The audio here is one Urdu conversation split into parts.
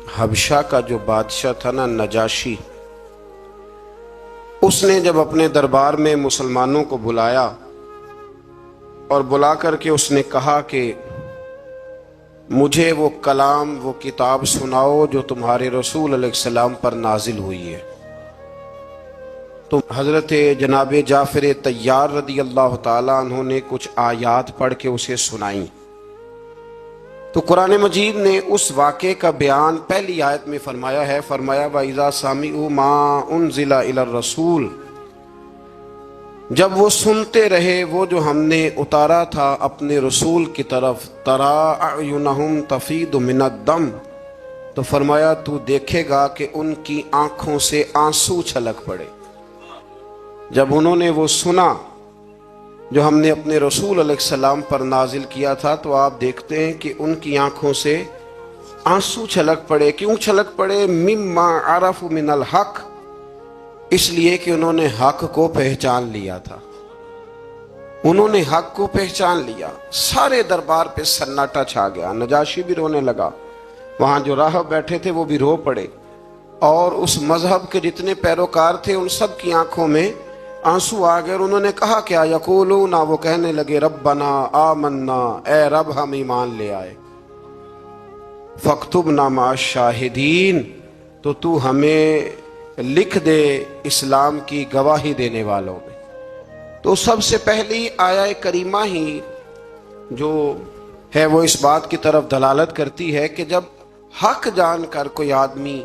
حبشہ کا جو بادشاہ تھا نا، نجاشی، اس نے جب اپنے دربار میں مسلمانوں کو بلایا اور بلا کر کے اس نے کہا کہ مجھے وہ کلام، وہ کتاب سناؤ جو تمہارے رسول علیہ السلام پر نازل ہوئی ہے، تو حضرت جناب جعفر طیار رضی اللہ تعالیٰ عنہ نے کچھ آیات پڑھ کے اسے سنائیں۔ تو قرآن مجید نے اس واقعے کا بیان پہلی آیت میں فرمایا ہے، فرمایا وَإِذَا سَمِعُوا مَا أُنزِلَ إِلَى الرَّسُولِ، جب وہ سنتے رہے وہ جو ہم نے اتارا تھا اپنے رسول کی طرف، تَرَىٰ أَعْيُنَهُمْ تَفِيضُ مِنَ الدَّمْ، تو فرمایا تو دیکھے گا کہ ان کی آنکھوں سے آنسو چھلک پڑے۔ جب انہوں نے وہ سنا جو ہم نے اپنے رسول علیہ السلام پر نازل کیا تھا، تو آپ دیکھتے ہیں کہ ان کی آنکھوں سے آنسو چھلک پڑے۔ کیوں چھلک پڑے؟ مما عرفوا من الحق، اس لیے کہ انہوں نے حق کو پہچان لیا تھا، انہوں نے حق کو پہچان لیا۔ سارے دربار پہ سناٹا چھا گیا، نجاشی بھی رونے لگا، وہاں جو راہب بیٹھے تھے وہ بھی رو پڑے، اور اس مذہب کے جتنے پیروکار تھے ان سب کی آنکھوں میں آنسو آ گئے، اور انہوں نے کہا کیا؟ یقولون، وہ کہنے لگے ربنا آمنا، اے رب ہم ایمان لے آئے، فاکتبنا مع الشاہدین، تو ہمیں لکھ دے اسلام کی گواہی دینے والوں میں۔ تو سب سے پہلی آیہ کریمہ ہی جو ہے وہ اس بات کی طرف دلالت کرتی ہے کہ جب حق جان کر کوئی آدمی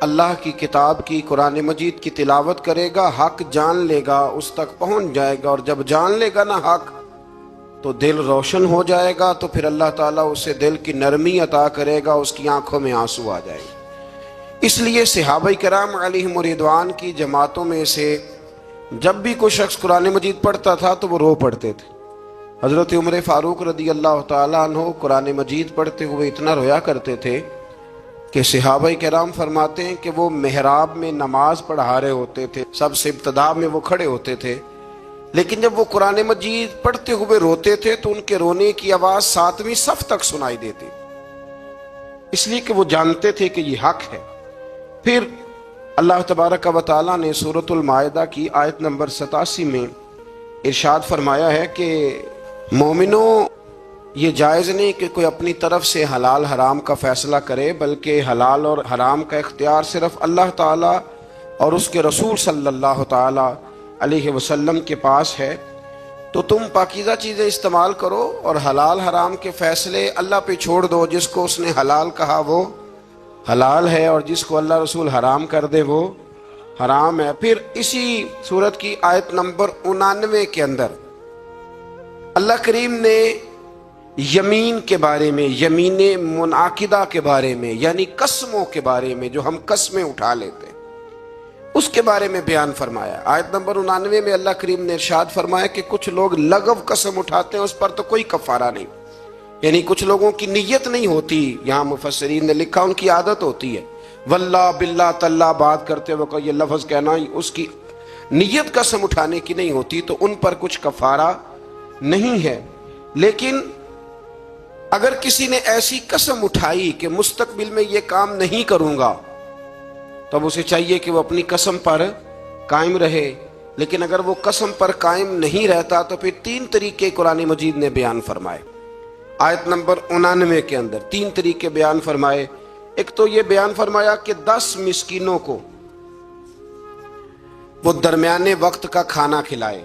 اللہ کی کتاب کی، قرآن مجید کی تلاوت کرے گا، حق جان لے گا، اس تک پہنچ جائے گا، اور جب جان لے گا نا حق تو دل روشن ہو جائے گا، تو پھر اللہ تعالیٰ اسے دل کی نرمی عطا کرے گا، اس کی آنکھوں میں آنسو آ جائے گا۔ اس لیے صحابہ کرام علیہم رضوان کی جماعتوں میں سے جب بھی کوئی شخص قرآن مجید پڑھتا تھا تو وہ رو پڑتے تھے۔ حضرت عمر فاروق رضی اللہ تعالیٰ عنہ قرآن مجید پڑھتے ہوئے اتنا رویا کرتے تھے کہ صحابہ کرام فرماتے ہیں کہ وہ محراب میں نماز پڑھا رہے ہوتے تھے، سب سے ابتدا میں وہ کھڑے ہوتے تھے، لیکن جب وہ قرآن مجید پڑھتے ہوئے روتے تھے تو ان کے رونے کی آواز 7ویں صف تک سنائی دیتی، اس لیے کہ وہ جانتے تھے کہ یہ حق ہے۔ پھر اللہ تبارک و تعالیٰ نے سورۃ المائدہ کی آیت نمبر 87 میں ارشاد فرمایا ہے کہ مومنوں، یہ جائز نہیں کہ کوئی اپنی طرف سے حلال حرام کا فیصلہ کرے، بلکہ حلال اور حرام کا اختیار صرف اللہ تعالیٰ اور اس کے رسول صلی اللہ تعالیٰ علیہ وسلم کے پاس ہے۔ تو تم پاکیزہ چیزیں استعمال کرو اور حلال حرام کے فیصلے اللہ پہ چھوڑ دو، جس کو اس نے حلال کہا وہ حلال ہے، اور جس کو اللہ رسول حرام کر دے وہ حرام ہے۔ پھر اسی سورت کی آیت نمبر 99 کے اندر اللہ کریم نے یمین کے بارے میں، یمین منعقدہ کے بارے میں، یعنی قسموں کے بارے میں، جو ہم قسمیں اٹھا لیتے ہیں، اس کے بارے میں بیان فرمایا۔ آیت نمبر 99 میں اللہ کریم نے ارشاد فرمایا کہ کچھ لوگ لغو قسم اٹھاتے ہیں، اس پر تو کوئی کفارہ نہیں، یعنی کچھ لوگوں کی نیت نہیں ہوتی، یہاں مفسرین نے لکھا ان کی عادت ہوتی ہے، واللہ باللہ تاللہ بات کرتے وقت یہ لفظ کہنا، اس کی نیت قسم اٹھانے کی نہیں ہوتی، تو ان پر کچھ کفارہ نہیں ہے۔ لیکن اگر کسی نے ایسی قسم اٹھائی کہ مستقبل میں یہ کام نہیں کروں گا، تو اب اسے چاہیے کہ وہ اپنی قسم پر قائم رہے، لیکن اگر وہ قسم پر قائم نہیں رہتا تو پھر 3 طریقے قرآن مجید نے بیان فرمائے۔ آیت نمبر 99 کے اندر 3 طریقے بیان فرمائے۔ ایک تو یہ بیان فرمایا کہ 10 مسکینوں کو وہ درمیانے وقت کا کھانا کھلائے،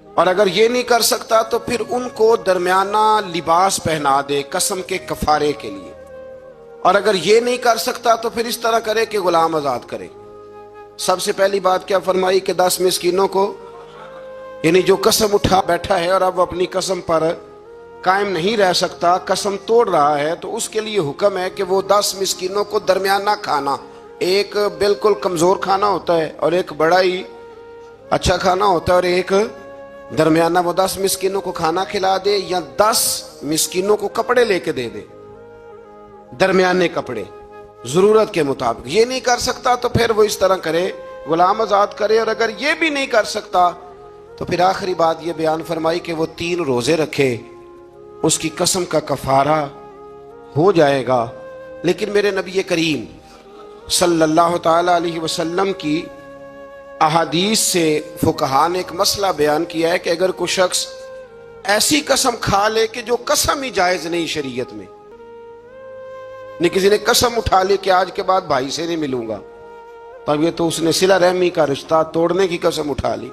اور اگر یہ نہیں کر سکتا تو پھر ان کو درمیانہ لباس پہنا دے قسم کے کفارے کے لیے، اور اگر یہ نہیں کر سکتا تو پھر اس طرح کرے کہ غلام آزاد کرے۔ سب سے پہلی بات کیا فرمائی کہ 10 مسکینوں کو، یعنی جو قسم اٹھا بیٹھا ہے اور اب اپنی قسم پر قائم نہیں رہ سکتا، قسم توڑ رہا ہے، تو اس کے لیے حکم ہے کہ وہ 10 مسکینوں کو درمیانہ کھانا، ایک بالکل کمزور کھانا ہوتا ہے اور ایک بڑا ہی اچھا کھانا ہوتا ہے، اور ایک درمیانہ، وہ 10 مسکینوں کو کھانا کھلا دے، یا 10 مسکینوں کو کپڑے لے کے دے دے، درمیانے کپڑے ضرورت کے مطابق۔ یہ نہیں کر سکتا تو پھر وہ اس طرح کرے، غلام آزاد کرے، اور اگر یہ بھی نہیں کر سکتا تو پھر آخری بات یہ بیان فرمائی کہ وہ 3 روزے رکھے، اس کی قسم کا کفارہ ہو جائے گا۔ لیکن میرے نبی کریم صلی اللہ تعالی علیہ وسلم کی احادیث سے فقہا نے ایک مسئلہ بیان کیا ہے کہ اگر کوئی شخص ایسی قسم کھا لے کہ جو قسم ہی جائز نہیں شریعت میں، کسی نے قسم اٹھا لی کہ آج کے بعد بھائی سے نہیں ملوں گا، تب یہ تو اس نے صلہ رحمی کا رشتہ توڑنے کی قسم اٹھا لی.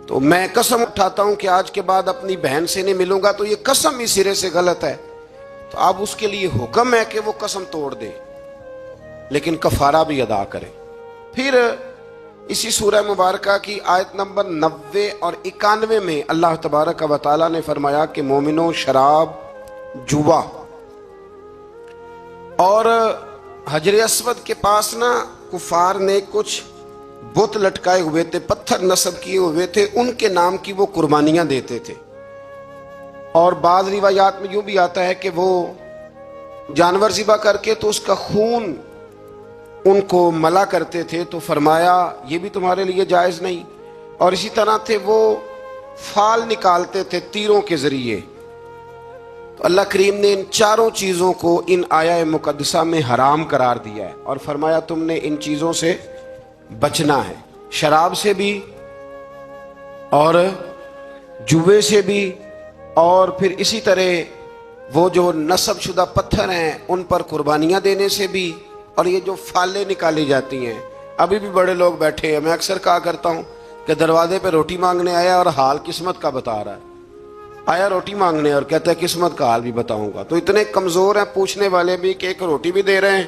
تو میں قسم اٹھاتا ہوں کہ آج کے بعد اپنی بہن سے نہیں ملوں گا، تو یہ قسم ہی سرے سے غلط ہے. تو اب اس کے لیے حکم ہے کہ وہ قسم توڑ دے، لیکن کفارہ بھی ادا کرے. پھر اسی سورہ مبارکہ کی آیت نمبر 90 اور 91 میں اللہ تبارک و تعالیٰ نے فرمایا کہ مومنوں، شراب، جوا اور حجر اسود کے پاس نا کفار نے کچھ بت لٹکائے ہوئے تھے، پتھر نصب کیے ہوئے تھے، ان کے نام کی وہ قربانیاں دیتے تھے. اور بعض روایات میں یوں بھی آتا ہے کہ وہ جانور ذبح کر کے تو اس کا خون ان کو ملا کرتے تھے. تو فرمایا یہ بھی تمہارے لیے جائز نہیں. اور اسی طرح تھے وہ فال نکالتے تھے تیروں کے ذریعے. تو اللہ کریم نے ان چاروں چیزوں کو ان آیہ مقدسہ میں حرام قرار دیا ہے اور فرمایا تم نے ان چیزوں سے بچنا ہے، شراب سے بھی اور جوے سے بھی، اور پھر اسی طرح وہ جو نصب شدہ پتھر ہیں ان پر قربانیاں دینے سے بھی، اور یہ جو فالیں نکالی جاتی ہیں. ابھی بھی بڑے لوگ بیٹھے ہیں، میں اکثر کہا کرتا ہوں کہ دروازے پہ روٹی مانگنے آیا اور حال قسمت کا بتا رہا ہے. آیا روٹی مانگنے اور کہتا ہے قسمت کا حال بھی بتاؤں گا. تو اتنے کمزور ہیں پوچھنے والے بھی کہ ایک روٹی بھی دے رہے ہیں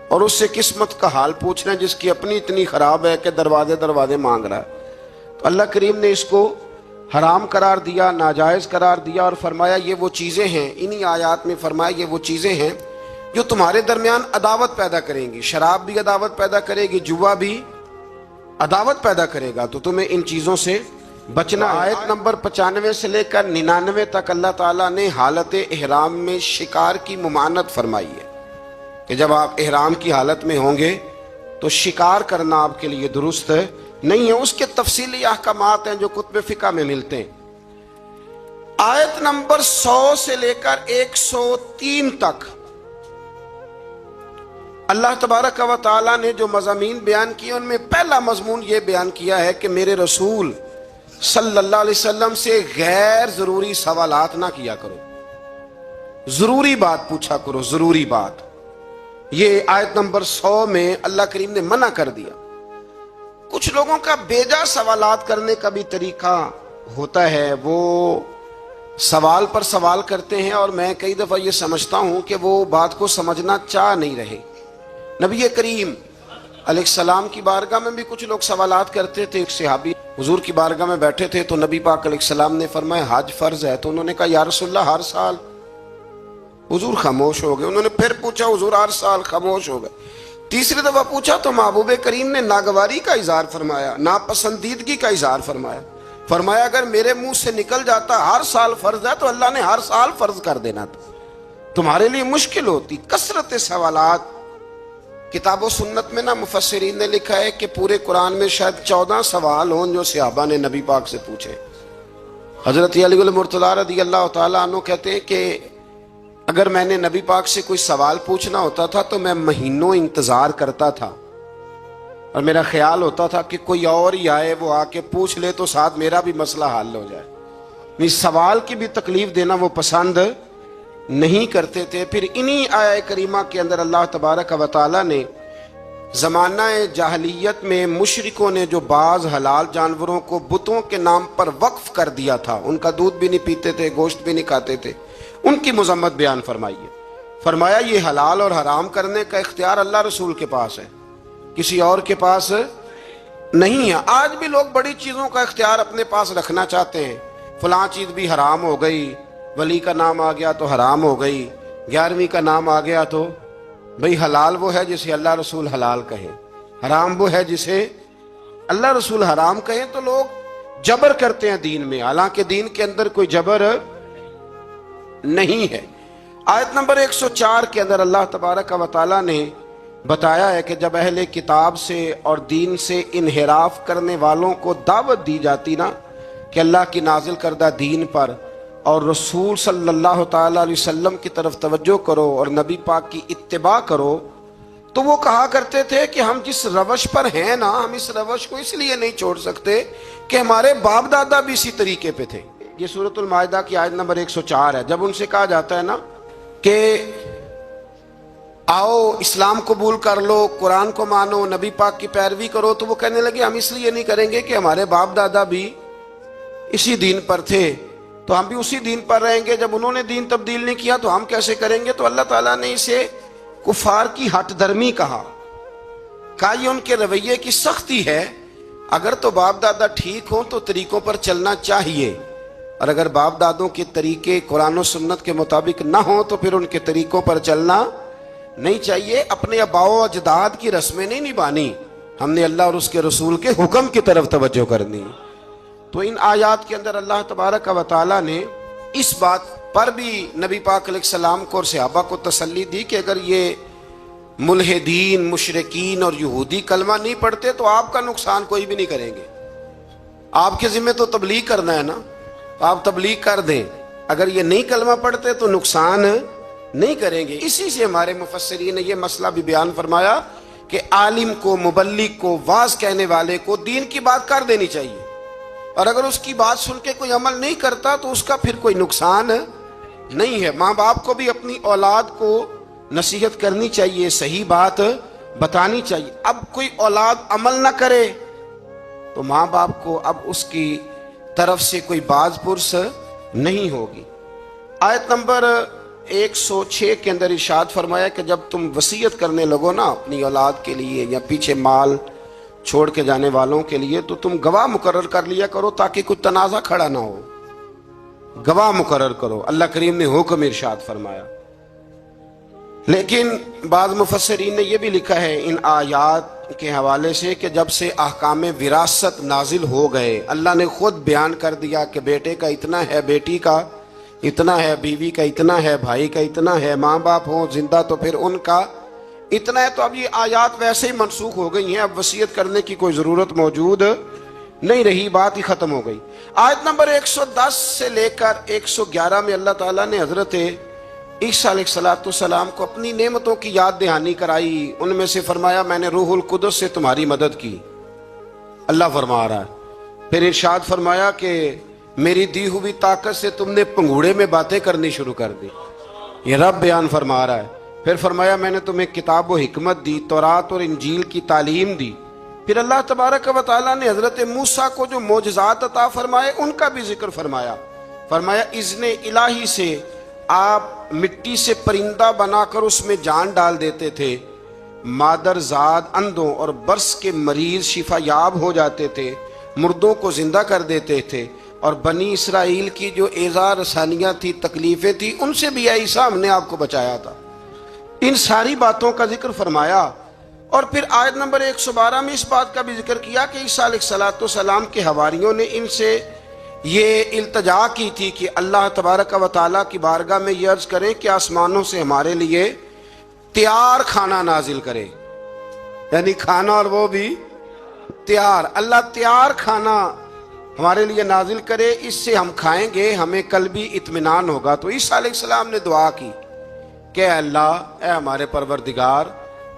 اور اس سے قسمت کا حال پوچھ رہے ہیں جس کی اپنی اتنی خراب ہے کہ دروازے مانگ رہا ہے. تو اللہ کریم نے اس کو حرام قرار دیا، ناجائز قرار دیا اور فرمایا یہ وہ چیزیں ہیں، انہی آیات میں فرمایا یہ وہ چیزیں ہیں جو تمہارے درمیان عداوت پیدا کریں گی. شراب بھی عداوت پیدا کرے گی، جوا بھی عداوت پیدا کرے گا، تو تمہیں ان چیزوں سے بچنا. آیت نمبر 95 سے لے کر 99 تک اللہ تعالیٰ نے حالت احرام میں شکار کی ممانعت فرمائی ہے کہ جب آپ احرام کی حالت میں ہوں گے تو شکار کرنا آپ کے لیے درست نہیں ہے. اس کے تفصیلی احکامات ہیں جو کتب فقہ میں ملتے ہیں. آیت نمبر 100 سے لے کر 103 تک اللہ تبارک و تعالیٰ نے جو مضامین بیان کیے ان میں پہلا مضمون یہ بیان کیا ہے کہ میرے رسول صلی اللہ علیہ وسلم سے غیر ضروری سوالات نہ کیا کرو، ضروری بات پوچھا کرو، ضروری بات. یہ آیت نمبر 100 میں اللہ کریم نے منع کر دیا. کچھ لوگوں کا بیجا سوالات کرنے کا بھی طریقہ ہوتا ہے، وہ سوال پر سوال کرتے ہیں اور میں کئی دفعہ یہ سمجھتا ہوں کہ وہ بات کو سمجھنا چاہ نہیں رہے. نبی کریم علیہ السلام کی بارگاہ میں بھی کچھ لوگ سوالات کرتے تھے. ایک صحابی حضور کی بارگاہ میں بیٹھے تھے تو نبی پاک علیہ السلام نے فرمایا حج فرض ہے. تو انہوں نے کہا یا رسول اللہ ہر سال. حضور خاموش ہو گئے. انہوں نے پھر پوچھا، حضور ہر سال. خاموش ہو گئے. تیسری دفعہ پوچھا تو محبوب کریم نے ناگواری کا اظہار فرمایا، ناپسندیدگی کا اظہار فرمایا. فرمایا اگر میرے منہ سے نکل جاتا ہر سال فرض ہے تو اللہ نے ہر سال فرض کر دینا تھا. تمہارے لیے مشکل ہوتی. کثرت سوالات. کتاب و سنت میں نا مفسرین نے لکھا ہے کہ پورے قرآن میں شاید 14 سوال ہوں جو صحابہ نے نبی پاک سے پوچھے. حضرت علی المرتضیٰ رضی اللہ تعالیٰ عنہ کہتے ہیں کہ اگر میں نے نبی پاک سے کوئی سوال پوچھنا ہوتا تھا تو میں مہینوں انتظار کرتا تھا اور میرا خیال ہوتا تھا کہ کوئی اور ہی آئے، وہ آ کے پوچھ لے تو ساتھ میرا بھی مسئلہ حل ہو جائے. سوال کی بھی تکلیف دینا وہ پسند نہیں کرتے تھے. پھر انہی آیہ کریمہ کے اندر اللہ تبارک و تعالیٰ نے زمانہ جاہلیت میں مشرکوں نے جو بعض حلال جانوروں کو بتوں کے نام پر وقف کر دیا تھا، ان کا دودھ بھی نہیں پیتے تھے، گوشت بھی نہیں کھاتے تھے، ان کی مذمت بیان فرمائی ہے. فرمایا یہ حلال اور حرام کرنے کا اختیار اللہ رسول کے پاس ہے، کسی اور کے پاس نہیں ہے. آج بھی لوگ بڑی چیزوں کا اختیار اپنے پاس رکھنا چاہتے ہیں. فلاں چیز بھی حرام ہو گئی، ولی کا نام آ گیا تو حرام ہو گئی، 11ویں کا نام آ گیا تو بھئی حلال وہ ہے جسے اللہ رسول حلال کہے، حرام وہ ہے جسے اللہ رسول حرام کہیں. تو لوگ جبر کرتے ہیں دین میں، حالانکہ دین کے اندر کوئی جبر نہیں ہے. آیت نمبر 104 کے اندر اللہ تبارک و تعالیٰ نے بتایا ہے کہ جب اہل کتاب سے اور دین سے انحراف کرنے والوں کو دعوت دی جاتی نا کہ اللہ کی نازل کردہ دین پر، اور رسول صلی اللہ تعالی علیہ وسلم کی طرف توجہ کرو اور نبی پاک کی اتباع کرو، تو وہ کہا کرتے تھے کہ ہم جس روش پر ہیں نا، ہم اس روش کو اس لیے نہیں چھوڑ سکتے کہ ہمارے باپ دادا بھی اسی طریقے پہ تھے۔ یہ سورۃ المائدہ کی آیت نمبر 104 ہے۔ جب ان سے کہا جاتا ہے نا کہ آؤ اسلام قبول کر لو، قرآن کو مانو، نبی پاک کی پیروی کرو، تو وہ کہنے لگے ہم اس لیے نہیں کریں گے کہ ہمارے باپ دادا بھی اسی دین پر تھے، تو ہم بھی اسی دین پر رہیں گے۔ جب انہوں نے دین تبدیل نہیں کیا تو ہم کیسے کریں گے؟ تو اللہ تعالیٰ نے اسے کفار کی ہٹ درمی کہا یہ ان کے رویے کی سختی ہے۔ اگر تو باپ دادا ٹھیک ہوں تو طریقوں پر چلنا چاہیے، اور اگر باپ دادوں کے طریقے قرآن و سنت کے مطابق نہ ہوں تو پھر ان کے طریقوں پر چلنا نہیں چاہیے۔ اپنے آباء و اجداد کی رسمیں نہیں نبھانی، ہم نے اللہ اور اس کے رسول کے حکم کی طرف توجہ کرنی۔ تو ان آیات کے اندر اللہ تبارک و تعالی نے اس بات پر بھی نبی پاک علیہ السلام کو اور صحابہ کو تسلی دی کہ اگر یہ ملحدین، مشرکین اور یہودی کلمہ نہیں پڑھتے تو آپ کا نقصان کوئی بھی نہیں کریں گے۔ آپ کے ذمہ تو تبلیغ کرنا ہے نا، تو آپ تبلیغ کر دیں۔ اگر یہ نہیں کلمہ پڑھتے تو نقصان نہیں کریں گے۔ اسی سے ہمارے مفسرین نے یہ مسئلہ بھی بیان فرمایا کہ عالم کو، مبلغ کو، واعظ کہنے والے کو دین کی بات کر دینی چاہیے، اور اگر اس کی بات سن کے کوئی عمل نہیں کرتا تو اس کا پھر کوئی نقصان نہیں ہے۔ ماں باپ کو بھی اپنی اولاد کو نصیحت کرنی چاہیے، صحیح بات بتانی چاہیے۔ اب کوئی اولاد عمل نہ کرے تو ماں باپ کو اب اس کی طرف سے کوئی باز پرس نہیں ہوگی۔ آیت نمبر 106 کے اندر ارشاد فرمایا کہ جب تم وصیت کرنے لگو نا اپنی اولاد کے لیے یا پیچھے مال چھوڑ کے جانے والوں کے لیے، تو تم گواہ مقرر کر لیا کرو تاکہ کوئی تنازع کھڑا نہ ہو۔ گواہ مقرر کرو، اللہ کریم نے حکم ارشاد فرمایا۔ لیکن بعض مفسرین نے یہ بھی لکھا ہے ان آیات کے حوالے سے کہ جب سے احکام وراثت نازل ہو گئے، اللہ نے خود بیان کر دیا کہ بیٹے کا اتنا ہے، بیٹی کا اتنا ہے، بیوی کا اتنا ہے، بھائی کا اتنا ہے، ماں باپ ہوں زندہ تو پھر ان کا اتنا ہے، تو اب یہ آیات ویسے ہی منسوخ ہو گئی ہیں، اب وصیت کرنے کی کوئی ضرورت موجود نہیں رہی، بات ہی ختم ہو گئی۔ آیت نمبر 110 سے لے کر 111 میں اللہ تعالیٰ نے حضرت عیسیٰ علیہ السلام کو اپنی نعمتوں کی یاد دہانی کرائی۔ ان میں سے فرمایا میں نے روح القدس سے تمہاری مدد کی، اللہ فرما رہا ہے۔ پھر ارشاد فرمایا کہ میری دی ہوئی طاقت سے تم نے پنگوڑے میں باتیں کرنی شروع کر دی، یہ رب بیان فرما رہا ہے۔ پھر فرمایا میں نے تمہیں کتاب و حکمت دی، تورات اور انجیل کی تعلیم دی۔ پھر اللہ تبارک و تعالیٰ نے حضرت موسیٰ کو جو معجزات عطا فرمائے ان کا بھی ذکر فرمایا۔ فرمایا اذن الہی سے آپ مٹی سے پرندہ بنا کر اس میں جان ڈال دیتے تھے، مادر زاد اندھوں اور برس کے مریض شفا یاب ہو جاتے تھے، مردوں کو زندہ کر دیتے تھے، اور بنی اسرائیل کی جو ایذا رسانیاں تھی، تکلیفیں تھی، ان سے بھی اے عیسیٰ ہم نے آپ کو بچایا تھا۔ ان ساری باتوں کا ذکر فرمایا۔ اور پھر آیت نمبر 112 میں اس بات کا بھی ذکر کیا کہ عیسیٰ علیہ السلام کے حواریوں نے ان سے یہ التجا کی تھی کہ اللہ تبارک و تعالیٰ کی بارگاہ میں یہ عرض کریں کہ آسمانوں سے ہمارے لیے تیار کھانا نازل کرے، یعنی کھانا اور وہ بھی تیار، اللہ تیار کھانا ہمارے لیے نازل کرے، اس سے ہم کھائیں گے، ہمیں قلبی اطمینان ہوگا۔ تو عیسیٰ علیہ السلام نے دعا کی کہ اے اللہ، اے ہمارے پروردگار،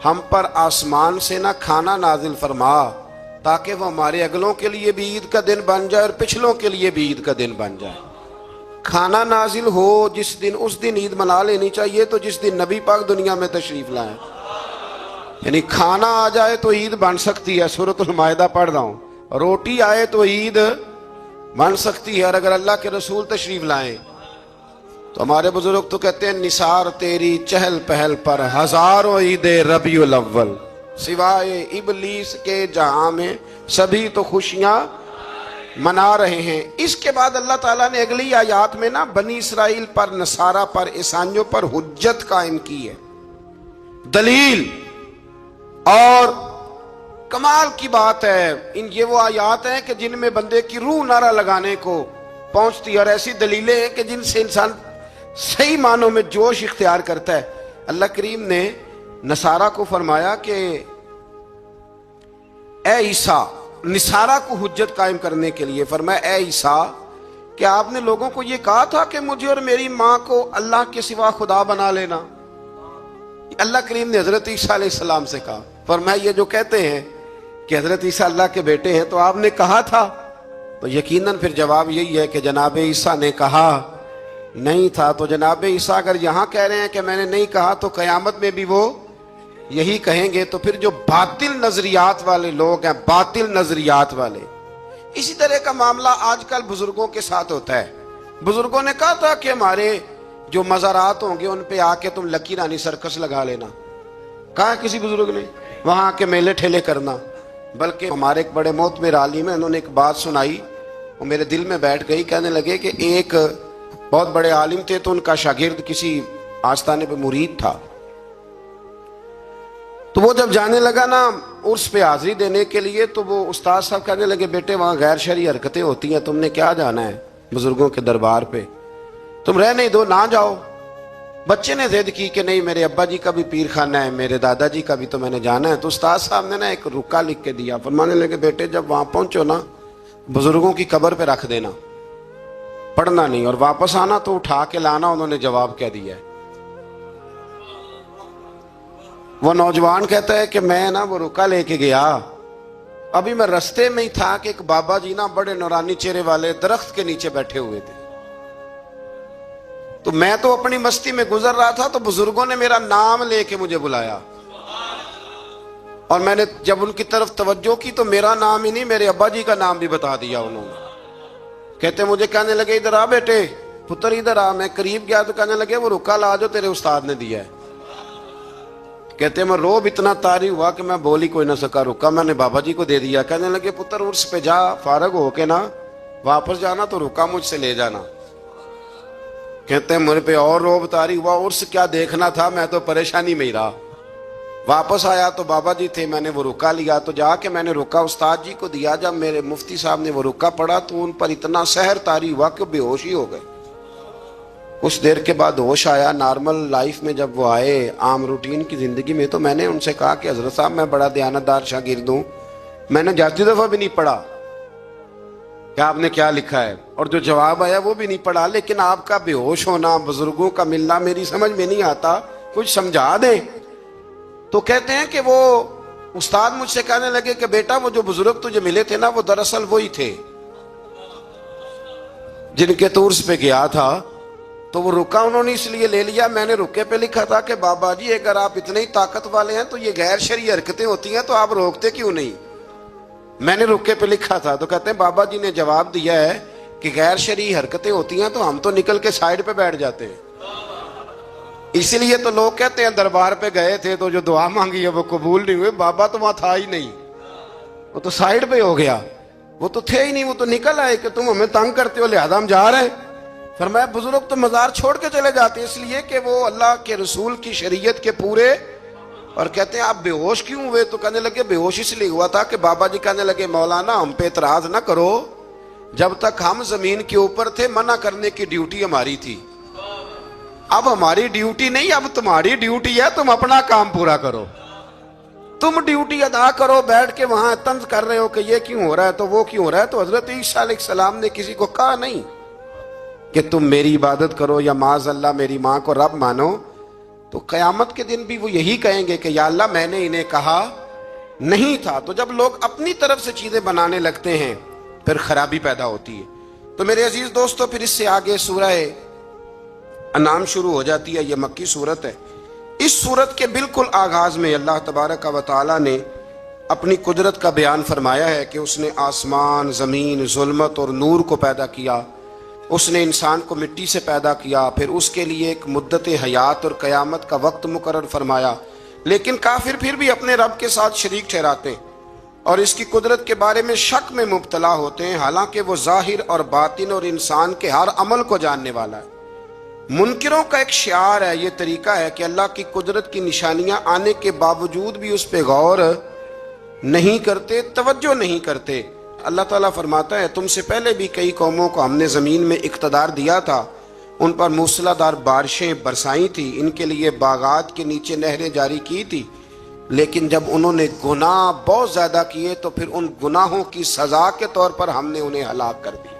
ہم پر آسمان سے نہ کھانا نازل فرما تاکہ وہ ہمارے اگلوں کے لیے بھی عید کا دن بن جائے اور پچھلوں کے لیے بھی عید کا دن بن جائے۔ کھانا نازل ہو جس دن، اس دن عید منا لینی چاہیے، تو جس دن نبی پاک دنیا میں تشریف لائیں، یعنی کھانا آ جائے تو عید بن سکتی ہے۔ سورۃ المائدہ پڑھ رہا ہوں، روٹی آئے تو عید بن سکتی ہے، اور اگر اللہ کے رسول تشریف لائیں تو ہمارے بزرگ تو کہتے ہیں نثار تیری چہل پہل پر ہزاروں عید ربیع الاول، سوائے ابلیس کے جہاں میں سبھی تو خوشیاں منا رہے ہیں۔ اس کے بعد اللہ تعالیٰ نے اگلی آیات میں نا بنی اسرائیل پر، نصارہ پر، عیسائیوں پر حجت قائم کی ہے، دلیل، اور کمال کی بات ہے یہ وہ آیات ہیں کہ جن میں بندے کی روح نعرہ لگانے کو پہنچتی ہے، اور ایسی دلیلیں ہیں کہ جن سے انسان صحیح معنوں میں جوش اختیار کرتا ہے۔ اللہ کریم نے نصارہ کو فرمایا کہ اے عیسیٰ، نصارہ کو حجت قائم کرنے کے لیے فرمایا اے عیسیٰ، کہ آپ نے لوگوں کو یہ کہا تھا کہ مجھے اور میری ماں کو اللہ کے سوا خدا بنا لینا؟ اللہ کریم نے حضرت عیسیٰ علیہ السلام سے کہا۔ فرمایا یہ جو کہتے ہیں کہ حضرت عیسیٰ اللہ کے بیٹے ہیں تو آپ نے کہا تھا؟ تو یقیناً پھر جواب یہی ہے کہ جناب عیسیٰ نے کہا نہیں تھا۔ تو جناب عیسیٰ اگر یہاں کہہ رہے ہیں کہ میں نے نہیں کہا تو قیامت میں بھی وہ یہی کہیں گے۔ تو پھر جو باطل نظریات والے لوگ ہیں، باطل نظریات والے، اسی طرح کا معاملہ آج کل بزرگوں کے ساتھ ہوتا ہے۔ بزرگوں نے کہا تھا کہ ہمارے جو مزارات ہوں گے ان پہ آ کے تم لکی رانی سرکس لگا لینا، کہا کسی بزرگ نے، وہاں کے میلے ٹھیلے کرنا۔ بلکہ ہمارے ایک بڑے معتبر عالم ہیں، انہوں نے ایک بات سنائی، وہ میرے دل میں بیٹھ گئی۔ کہنے لگے کہ ایک بہت بڑے عالم تھے تو ان کا شاگرد کسی آستانے پہ مرید تھا، تو وہ جب جانے لگا نا عرس پہ حاضری دینے کے لیے، تو وہ استاد صاحب کہنے لگے بیٹے وہاں غیر شرعی حرکتیں ہوتی ہیں، تم نے کیا جانا ہے بزرگوں کے دربار پہ، تم رہ نہیں دو، نہ جاؤ۔ بچے نے ضد کی کہ نہیں میرے ابا جی کا بھی پیر خانہ ہے، میرے دادا جی کا بھی تو میں نے جانا ہے۔ تو استاد صاحب نے نا ایک رکا لکھ کے دیا، فرمانے لگے بیٹے جب وہاں پہنچو نا بزرگوں کی قبر پہ رکھ دینا، پڑھنا نہیں، اور واپس آنا تو اٹھا کے لانا۔ انہوں نے جواب کیا دیا ہے؟ وہ نوجوان کہتا ہے کہ میں نا وہ رکا لے کے گیا، ابھی میں رستے میں ہی تھا کہ ایک بابا جی نا بڑے نورانی چہرے والے درخت کے نیچے بیٹھے ہوئے تھے، تو میں تو اپنی مستی میں گزر رہا تھا، تو بزرگوں نے میرا نام لے کے مجھے بلایا، اور میں نے جب ان کی طرف توجہ کی تو میرا نام ہی نہیں میرے ابا جی کا نام بھی بتا دیا انہوں نے۔ کہتے مجھے کہنے لگے ادھر آ بیٹے، پتر ادھر آ۔ میں قریب گیا تو کہنے لگے وہ رکا لا جو تیرے استاد نے دیا ہے۔ کہتے میں روب اتنا طاری ہوا کہ میں بول ہی کوئی نہ سکا، رکا میں نے بابا جی کو دے دیا۔ کہنے لگے پتر عرس پہ جا، فارغ ہو کے نا واپس جانا تو رکا مجھ سے لے جانا۔ کہتے ہیں میرے پہ اور روب طاری ہوا، عرس کیا دیکھنا تھا، میں تو پریشانی میں ہی رہا۔ واپس آیا تو بابا جی تھے، میں نے وہ رکا لیا، تو جا کے میں نے رکا استاد جی کو دیا۔ جب میرے مفتی صاحب نے وہ رکا پڑھا تو ان پر اتنا سحر طاری ہوا کہ بے ہوش ہی ہو گئے۔ کچھ دیر کے بعد ہوش آیا، نارمل لائف میں جب وہ آئے عام روٹین کی زندگی میں، تو میں نے ان سے کہا کہ حضرت صاحب میں بڑا دیانتدار شاگرد ہوں، میں نے جاتی دفعہ بھی نہیں پڑھا کہ آپ نے کیا لکھا ہے، اور جو جواب آیا وہ بھی نہیں پڑھا، لیکن آپ کا بے ہوش ہونا، بزرگوں کا ملنا میری سمجھ میں نہیں آتا، کچھ سمجھا دیں۔ تو کہتے ہیں کہ وہ استاد مجھ سے کہنے لگے کہ بیٹا وہ جو بزرگ تجھے ملے تھے نا وہ دراصل وہی تھے جن کے تو عرس پہ گیا تھا۔ تو وہ رکا انہوں نے اس لیے لے لیا، میں نے رکے پہ لکھا تھا کہ بابا جی اگر آپ اتنے ہی طاقت والے ہیں تو یہ غیر شرعی حرکتیں ہوتی ہیں تو آپ روکتے کیوں نہیں، میں نے رکے پہ لکھا تھا۔ تو کہتے ہیں بابا جی نے جواب دیا ہے کہ غیر شرعی حرکتیں ہوتی ہیں تو ہم تو نکل کے سائیڈ پہ بیٹھ جاتے ہیں۔ اسی لیے تو لوگ کہتے ہیں دربار پہ گئے تھے تو جو دعا مانگی ہے وہ قبول نہیں ہوئے، بابا تو وہاں تھا ہی نہیں، وہ تو سائیڈ پہ ہو گیا، وہ تو تھے ہی نہیں، وہ تو نکل آئے کہ تم ہمیں تنگ کرتے ہو لہذا ہم جا رہے ہیں۔ فرمایا بزرگ تو مزار چھوڑ کے چلے جاتے ہیں اس لیے کہ وہ اللہ کے رسول کی شریعت کے پورے، اور کہتے ہیں آپ بے ہوش کیوں ہوئے؟ تو کہنے لگے بے ہوش اس لیے ہوا تھا کہ بابا جی کہنے لگے مولانا ہم پہ اعتراض نہ کرو، جب تک ہم زمین کے اوپر تھے منع کرنے کی ڈیوٹی ہماری تھی، اب ہماری ڈیوٹی نہیں، اب تمہاری ڈیوٹی ہے، تم اپنا کام پورا کرو، تم ڈیوٹی ادا کرو۔ بیٹھ کے وہاں طنز کر رہے ہو کہ یہ کیوں ہو رہا ہے تو وہ کیوں ہو رہا ہے۔ تو حضرت عیسیٰ علیہ السلام نے کسی کو کہا نہیں کہ تم میری عبادت کرو یا معاذ اللہ میری ماں کو رب مانو، تو قیامت کے دن بھی وہ یہی کہیں گے کہ یا اللہ میں نے انہیں کہا نہیں تھا۔ تو جب لوگ اپنی طرف سے چیزیں بنانے لگتے ہیں پھر خرابی پیدا ہوتی ہے۔ تو میرے عزیز دوستو پھر اس سے آگے سورہ انعام شروع ہو جاتی ہے، یہ مکی صورت ہے۔ اس صورت کے بالکل آغاز میں اللہ تبارک و تعالی نے اپنی قدرت کا بیان فرمایا ہے کہ اس نے آسمان، زمین، ظلمت اور نور کو پیدا کیا، اس نے انسان کو مٹی سے پیدا کیا، پھر اس کے لیے ایک مدت حیات اور قیامت کا وقت مقرر فرمایا۔ لیکن کافر پھر بھی اپنے رب کے ساتھ شریک ٹھہراتے ہیں اور اس کی قدرت کے بارے میں شک میں مبتلا ہوتے ہیں، حالانکہ وہ ظاہر اور باطن اور انسان کے ہر عمل کو جاننے والا ہے۔ منکروں کا ایک شعار ہے، یہ طریقہ ہے کہ اللہ کی قدرت کی نشانیاں آنے کے باوجود بھی اس پہ غور نہیں کرتے، توجہ نہیں کرتے۔ اللہ تعالیٰ فرماتا ہے تم سے پہلے بھی کئی قوموں کو ہم نے زمین میں اقتدار دیا تھا، ان پر موسلا دھار بارشیں برسائی تھی، ان کے لیے باغات کے نیچے نہریں جاری کی تھی، لیکن جب انہوں نے گناہ بہت زیادہ کیے تو پھر ان گناہوں کی سزا کے طور پر ہم نے انہیں ہلاک کر دیا۔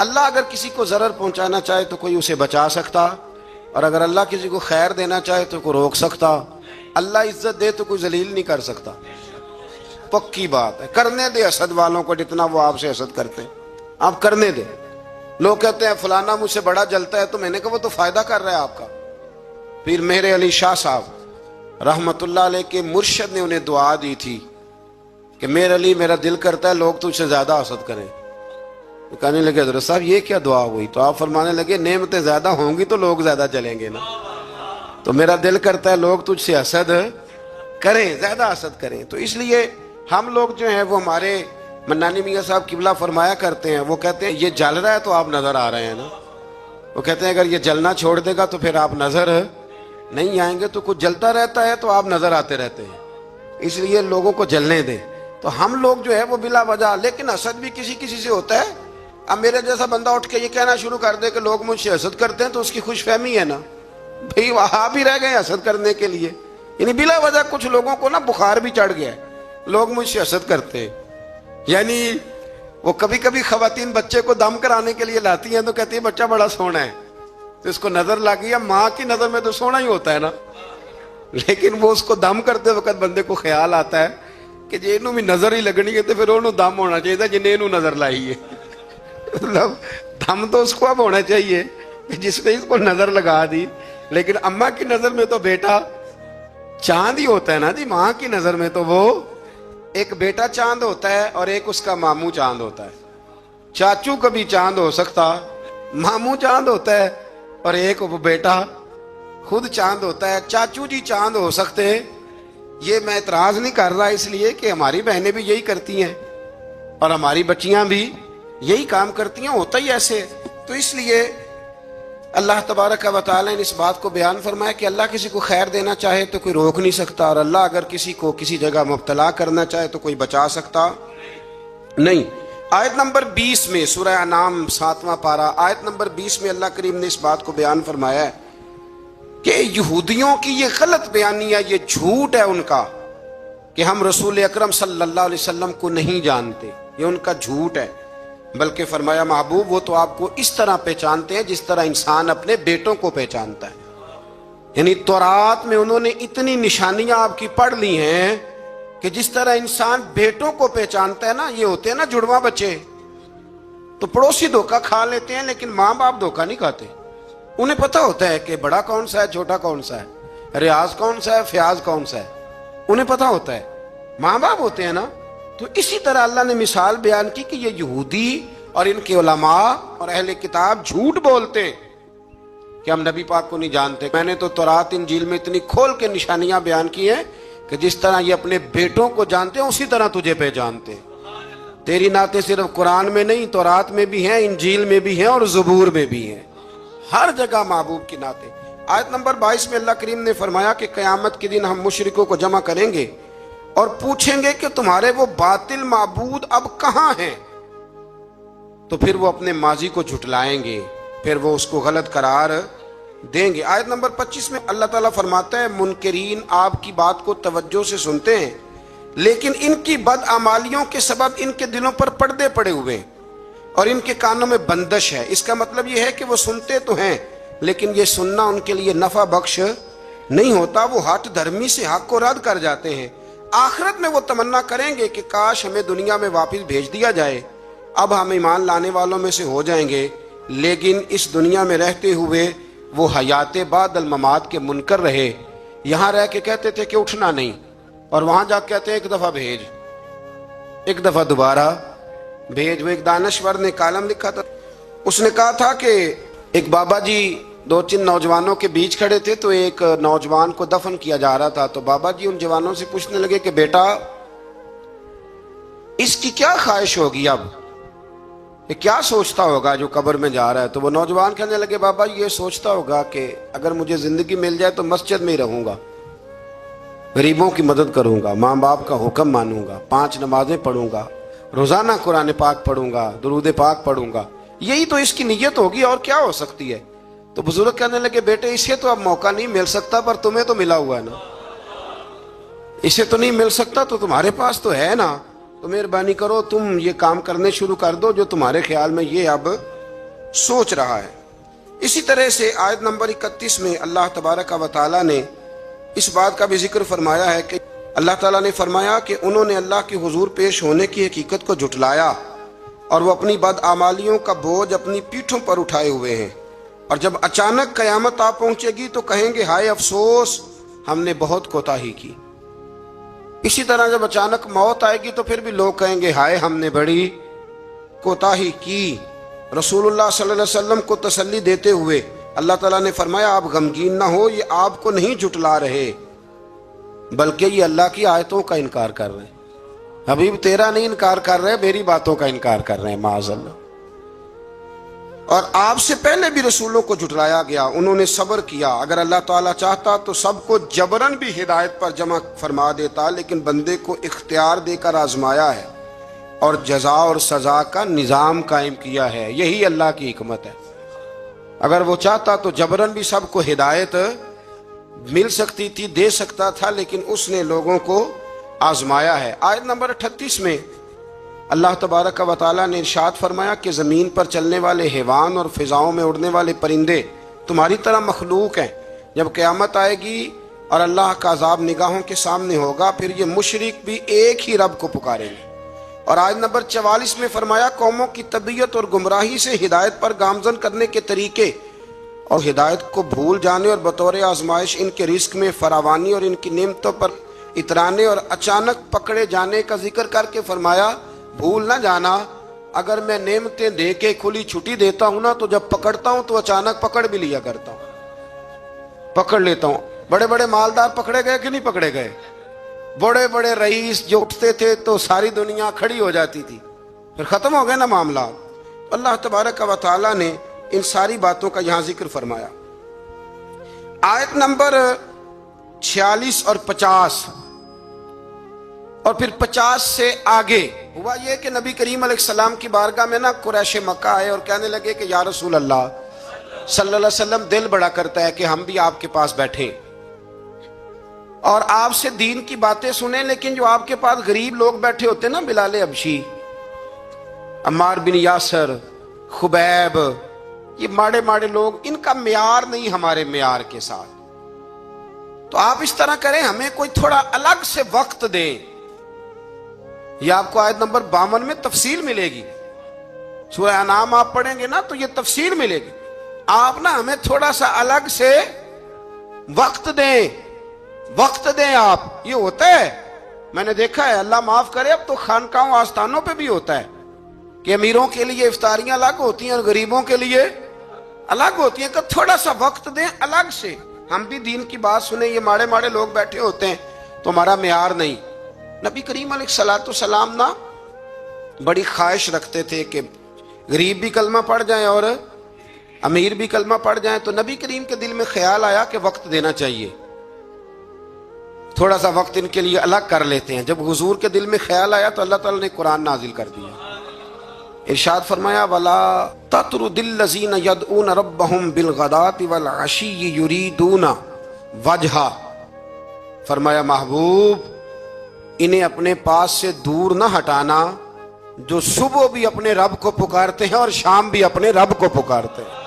اللہ اگر کسی کو ضرر پہنچانا چاہے تو کوئی اسے بچا سکتا، اور اگر اللہ کسی کو خیر دینا چاہے تو کوئی روک سکتا۔ اللہ عزت دے تو کوئی ذلیل نہیں کر سکتا، پکی بات ہے۔ کرنے دے حسد والوں کو جتنا وہ آپ سے حسد کرتے ہیں، آپ کرنے دے۔ لوگ کہتے ہیں فلانا مجھ سے بڑا جلتا ہے، تو میں نے کہا وہ تو فائدہ کر رہا ہے آپ کا۔ پھر مہر علی شاہ صاحب رحمت اللہ علیہ کے مرشد نے انہیں دعا دی تھی کہ مہر علی میرا دل کرتا ہے لوگ تجھ سے زیادہ حسد کریں۔ تو کہنے لگے حضرت صاحب یہ کیا دعا ہوئی؟ تو آپ فرمانے لگے نعمتیں زیادہ ہوں گی تو لوگ زیادہ جلیں گے نا، تو میرا دل کرتا ہے لوگ تجھ سے حسد کریں، زیادہ حسد کریں۔ تو اس لیے ہم لوگ جو ہیں وہ ہمارے منانی میاں صاحب قبلہ فرمایا کرتے ہیں، وہ کہتے ہیں یہ جل رہا ہے تو آپ نظر آ رہے ہیں نا، وہ کہتے ہیں اگر یہ جلنا چھوڑ دے گا تو پھر آپ نظر نہیں آئیں گے، تو کچھ جلتا رہتا ہے تو آپ نظر آتے رہتے ہیں، اس لیے لوگوں کو جلنے دیں۔ تو ہم لوگ جو ہے وہ بلا وجہ، لیکن حسد بھی کسی کسی سے ہوتا ہے۔ اب میرے جیسا بندہ اٹھ کے یہ کہنا شروع کر دے کہ لوگ مجھ سے حسد کرتے ہیں تو اس کی خوش فہمی ہے نا، بھئی وہاں بھی رہ گئے حسد کرنے کے لیے، یعنی بلا وجہ کچھ لوگوں کو نا بخار بھی چڑھ گیا ہے، لوگ مجھ سے حسد کرتے ہیں۔ یعنی وہ کبھی کبھی خواتین بچے کو دم کرانے کے لیے لاتی ہیں تو کہتی ہے بچہ بڑا سونا ہے، تو اس کو نظر لگ گئی، ماں کی نظر میں تو سونا ہی ہوتا ہے نا، لیکن وہ اس کو دم کرتے وقت بندے کو خیال آتا ہے کہ جی انہوں بھی نظر ہی لگنی ہے تو پھر انہوں دم ہونا چاہیے تھا جنہیں انہوں نظر لائی ہے۔ مطلب دم تو اس کو اب ہونا چاہیے جس نے اس کو نظر لگا دی، لیکن اماں کی نظر میں تو بیٹا چاند ہی ہوتا ہے نا جی، ماں کی نظر میں تو وہ ایک بیٹا چاند ہوتا ہے اور ایک اس کا ماموں چاند ہوتا ہے۔ چاچو کبھی چاند ہو سکتا، ماموں چاند ہوتا ہے، اور ایک وہ بیٹا خود چاند ہوتا ہے۔ چاچو جی چاند ہو سکتے ہیں، یہ میں اعتراض نہیں کر رہا، اس لیے کہ ہماری بہنیں بھی یہی کرتی ہیں اور ہماری بچیاں بھی یہی کام کرتی ہیں، ہوتا ہی ایسے۔ تو اس لیے اللہ تبارک و تعالیٰ نے اس بات کو بیان فرمایا کہ اللہ کسی کو خیر دینا چاہے تو کوئی روک نہیں سکتا، اور اللہ اگر کسی کو کسی جگہ مبتلا کرنا چاہے تو کوئی بچا سکتا نہیں۔ آیت نمبر 20 میں سورہ انعام 7واں پارہ آیت نمبر 20 میں اللہ کریم نے اس بات کو بیان فرمایا ہے کہ یہودیوں کی یہ غلط بیانیہ، یہ جھوٹ ہے ان کا کہ ہم رسول اکرم صلی اللہ علیہ وسلم کو نہیں جانتے، یہ ان کا جھوٹ ہے۔ بلکہ فرمایا محبوب وہ تو آپ کو اس طرح پہچانتے ہیں جس طرح انسان اپنے بیٹوں کو پہچانتا ہے، یعنی تورات میں انہوں نے اتنی نشانیاں آپ کی پڑھ لی ہیں کہ جس طرح انسان بیٹوں کو پہچانتا ہے نا، یہ ہوتے ہیں نا جڑواں بچے، تو پڑوسی دھوکہ کھا لیتے ہیں لیکن ماں باپ دھوکہ نہیں کھاتے، انہیں پتہ ہوتا ہے کہ بڑا کون سا ہے چھوٹا کون سا ہے، ریاض کون سا ہے فیاض کون سا ہے، انہیں پتہ ہوتا ہے، ماں باپ ہوتے ہیں نا۔ تو اسی طرح اللہ نے مثال بیان کی کہ یہ یہودی اور ان کے علماء اور اہل کتاب جھوٹ بولتے ہیں کہ ہم نبی پاک کو نہیں جانتے۔ میں نے تو تورات انجیل میں اتنی کھول کے نشانیاں بیان کی ہیں کہ جس طرح یہ اپنے بیٹوں کو جانتے ہیں اسی طرح تجھے پہچانتے ہیں۔ تیری نعتیں صرف قرآن میں نہیں، تورات میں بھی ہیں، انجیل میں بھی ہیں اور زبور میں بھی ہیں، ہر جگہ محبوب کی نعتیں۔ آیت نمبر 22 میں اللہ کریم نے فرمایا کہ قیامت کے دن ہم مشرکوں کو جمع کریں گے اور پوچھیں گے کہ تمہارے وہ باطل معبود اب کہاں ہیں، تو پھر وہ اپنے ماضی کو جھٹلائیں گے، پھر وہ اس کو غلط قرار دیں گے۔ آیت نمبر 25 میں اللہ تعالیٰ فرماتا ہے منکرین آپ کی بات کو توجہ سے سنتے ہیں لیکن ان کی بدعمالیوں کے سبب ان کے دلوں پر پردے پڑے ہوئے ہیں اور ان کے کانوں میں بندش ہے۔ اس کا مطلب یہ ہے کہ وہ سنتے تو ہیں لیکن یہ سننا ان کے لیے نفع بخش نہیں ہوتا، وہ ہٹ دھرمی سے حق کو رد کر جاتے ہیں۔ آخرت میں وہ تمنا کریں گے کہ کاش ہمیں دنیا میں واپس بھیج دیا جائے، اب ہم ایمان لانے والوں میں سے ہو جائیں گے، لیکن اس دنیا میں رہتے ہوئے وہ حیات بعد الممات کے منکر رہے، یہاں رہ کے کہتے تھے کہ اٹھنا نہیں، اور وہاں جا کے کہتے ہیں ایک دفعہ بھیج، ایک دفعہ دوبارہ بھیج۔ وہ ایک دانشور نے کالم لکھا تھا، اس نے کہا تھا کہ ایک بابا جی 2-3 نوجوانوں کے بیچ کھڑے تھے تو ایک نوجوان کو دفن کیا جا رہا تھا، تو بابا جی ان جوانوں سے پوچھنے لگے کہ بیٹا اس کی کیا خواہش ہوگی، اب یہ کیا سوچتا ہوگا جو قبر میں جا رہا ہے؟ تو وہ نوجوان کہنے لگے بابا یہ سوچتا ہوگا کہ اگر مجھے زندگی مل جائے تو مسجد میں ہی رہوں گا، غریبوں کی مدد کروں گا، ماں باپ کا حکم مانوں گا، 5 نمازیں پڑھوں گا، روزانہ قرآن پاک پڑھوں گا، درود پاک پڑھوں گا، یہی تو اس کی نیت ہوگی اور کیا ہو سکتی ہے؟ تو بزرگ کہنے لگے بیٹے اسے تو اب موقع نہیں مل سکتا پر تمہیں تو ملا ہوا ہے نا، اسے تو نہیں مل سکتا تو تمہارے پاس تو ہے نا، تو مہربانی کرو تم یہ کام کرنے شروع کر دو جو تمہارے خیال میں یہ اب سوچ رہا ہے۔ اسی طرح سے آیت نمبر 31 میں اللہ تبارک و تعالی نے اس بات کا بھی ذکر فرمایا ہے کہ اللہ تعالیٰ نے فرمایا کہ انہوں نے اللہ کے حضور پیش ہونے کی حقیقت کو جھٹلایا اور وہ اپنی بدعمالیوں کا بوجھ اپنی پیٹھوں پر اٹھائے ہوئے ہیں، اور جب اچانک قیامت آ پہنچے گی تو کہیں گے ہائے افسوس، ہم نے بہت کوتاہی کی۔ اسی طرح جب اچانک موت آئے گی تو پھر بھی لوگ کہیں گے ہائے ہم نے بڑی کوتاہی کی۔ رسول اللہ صلی اللہ علیہ وسلم کو تسلی دیتے ہوئے اللہ تعالیٰ نے فرمایا آپ غمگین نہ ہو، یہ آپ کو نہیں جھٹلا رہے بلکہ یہ اللہ کی آیتوں کا انکار کر رہے ہیں۔ حبیب تیرا نہیں انکار کر رہے، میری باتوں کا انکار کر رہے ہیں معاذ اللہ۔ اور آپ سے پہلے بھی رسولوں کو جھٹلایا گیا، انہوں نے صبر کیا۔ اگر اللہ تعالیٰ چاہتا تو سب کو جبراً بھی ہدایت پر جمع فرما دیتا، لیکن بندے کو اختیار دے کر آزمایا ہے اور جزا اور سزا کا نظام قائم کیا ہے۔ یہی اللہ کی حکمت ہے۔ اگر وہ چاہتا تو جبراً بھی سب کو ہدایت مل سکتی تھی، دے سکتا تھا، لیکن اس نے لوگوں کو آزمایا ہے۔ آیت نمبر 38 میں اللہ تبارک و تعالیٰ نے ارشاد فرمایا کہ زمین پر چلنے والے حیوان اور فضاؤں میں اڑنے والے پرندے تمہاری طرح مخلوق ہیں۔ جب قیامت آئے گی اور اللہ کا عذاب نگاہوں کے سامنے ہوگا، پھر یہ مشرک بھی ایک ہی رب کو پکاریں گے۔ اور آیت نمبر 44 میں فرمایا قوموں کی طبیعت اور گمراہی سے ہدایت پر گامزن کرنے کے طریقے اور ہدایت کو بھول جانے اور بطور آزمائش ان کے رزق میں فراوانی اور ان کی نعمتوں پر اترانے اور اچانک پکڑے جانے کا ذکر کر کے فرمایا بھول نہ جانا، اگر میں نعمتیں دے کے کھلی چھٹی دیتا ہوں نا تو جب پکڑتا ہوں تو اچانک پکڑ بھی لیا کرتا ہوں، پکڑ لیتا ہوں۔ بڑے بڑے مالدار پکڑے گئے کہ نہیں پکڑے گئے؟ بڑے بڑے رئیس جو اٹھتے تھے تو ساری دنیا کھڑی ہو جاتی تھی، پھر ختم ہو گئے نا معاملات۔ اللہ تبارک و تعالیٰ نے ان ساری باتوں کا یہاں ذکر فرمایا۔ آیت نمبر 46 اور 50 اور پھر 50 سے آگے ہوا یہ کہ نبی کریم علیہ السلام کی بارگاہ میں نا قریش مکہ آئے اور کہنے لگے کہ یا رسول اللہ صلی اللہ علیہ وسلم، دل بڑا کرتا ہے کہ ہم بھی آپ کے پاس بیٹھیں اور آپ سے دین کی باتیں سنیں، لیکن جو آپ کے پاس غریب لوگ بیٹھے ہوتے ہیں نا، بلال حبشی، عمار بن یاسر، خبیب، یہ ماڑے ماڑے لوگ، ان کا معیار نہیں ہمارے معیار کے ساتھ، تو آپ اس طرح کریں ہمیں کوئی تھوڑا الگ سے وقت دیں۔ یہ آپ کو آیت نمبر 52 میں تفصیل ملے گی، سورہ انعام آپ پڑھیں گے نا تو یہ تفصیل ملے گی۔ آپ نا ہمیں تھوڑا سا الگ سے وقت دیں، وقت دیں آپ۔ یہ ہوتا ہے، میں نے دیکھا ہے، اللہ معاف کرے، اب تو خانقاہوں آستانوں پہ بھی ہوتا ہے کہ امیروں کے لیے افطاریاں الگ ہوتی ہیں اور غریبوں کے لیے الگ ہوتی ہیں، کہ تھوڑا سا وقت دیں الگ سے، ہم بھی دین کی بات سنیں۔ یہ ماڑے ماڑے لوگ بیٹھے ہوتے ہیں تو ہمارا معیار نہیں۔ نبی کریم علیہ السلام نا بڑی خواہش رکھتے تھے کہ غریب بھی کلمہ پڑھ جائیں اور امیر بھی کلمہ پڑھ جائیں، تو نبی کریم کے دل میں خیال آیا کہ وقت دینا چاہیے، تھوڑا سا وقت ان کے لیے الگ کر لیتے ہیں۔ جب حضور کے دل میں خیال آیا تو اللہ تعالیٰ نے قرآن نازل کر دیا، ارشاد فرمایا وَلَا تَطْرُدِ الَّذِينَ يَدْعُونَ رَبَّهُمْ بِالْغَدَاةِ وَالْعَشِيِّ يُرِيدُونَ وَجْهَهُ، فرمایا محبوب انہیں اپنے پاس سے دور نہ ہٹانا جو صبح بھی اپنے رب کو پکارتے ہیں اور شام بھی اپنے رب کو پکارتے ہیں۔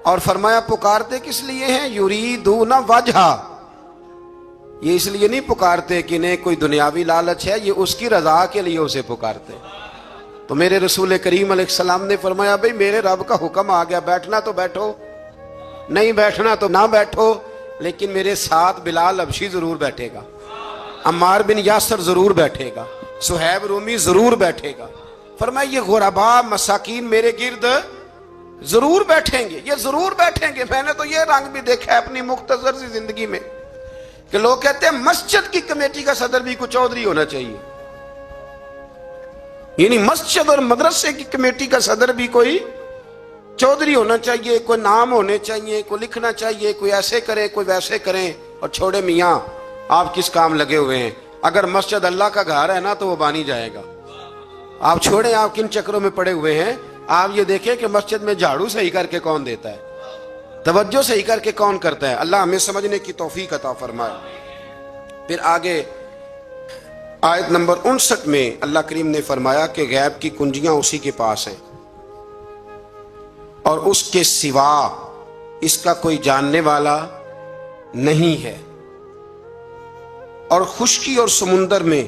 اور فرمایا پکارتے کس لیے ہیں؟ یریدون وجہ، یہ اس لیے نہیں پکارتے کہ انہیں کوئی دنیاوی لالچ ہے، یہ اس کی رضا کے لیے اسے پکارتے۔ تو میرے رسول کریم علیہ السلام نے فرمایا بھئی میرے رب کا حکم آ گیا، بیٹھنا تو بیٹھو، نہیں بیٹھنا تو نہ بیٹھو، لیکن میرے ساتھ بلال حبشی ضرور بیٹھے گا، عمار بن یاسر ضرور بیٹھے گا، صہیب رومی ضرور بیٹھے گا۔ فرمایا یہ غرباء مساکین میرے گرد ضرور بیٹھیں گے، یہ ضرور بیٹھیں گے۔ میں نے تو یہ رنگ بھی دیکھا ہے اپنی مختصر سی زندگی میں کہ لوگ کہتے ہیں مسجد کی کمیٹی کا صدر بھی کوئی چودھری ہونا چاہیے، یعنی مسجد اور مدرسے کی کمیٹی کا صدر بھی کوئی چودھری ہونا چاہیے، کوئی نام ہونے چاہیے، کوئی لکھنا چاہیے، کوئی ایسے کریں کوئی ویسے کریں۔ اور چھوڑے میاں آپ کس کام لگے ہوئے ہیں؟ اگر مسجد اللہ کا گھر ہے نا تو وہ بانی جائے گا۔ آپ چھوڑیں آپ کن چکروں میں پڑے ہوئے ہیں، آپ یہ دیکھیں کہ مسجد میں جھاڑو صحیح کر کے کون دیتا ہے، توجہ صحیح کر کے کون کرتا ہے۔ اللہ ہمیں سمجھنے کی توفیق عطا فرمائے۔ پھر آگے آیت نمبر 59 میں اللہ کریم نے فرمایا کہ غیب کی کنجیاں اسی کے پاس ہیں، اور اس کے سوا اس کا کوئی جاننے والا نہیں ہے، اور خشکی اور سمندر میں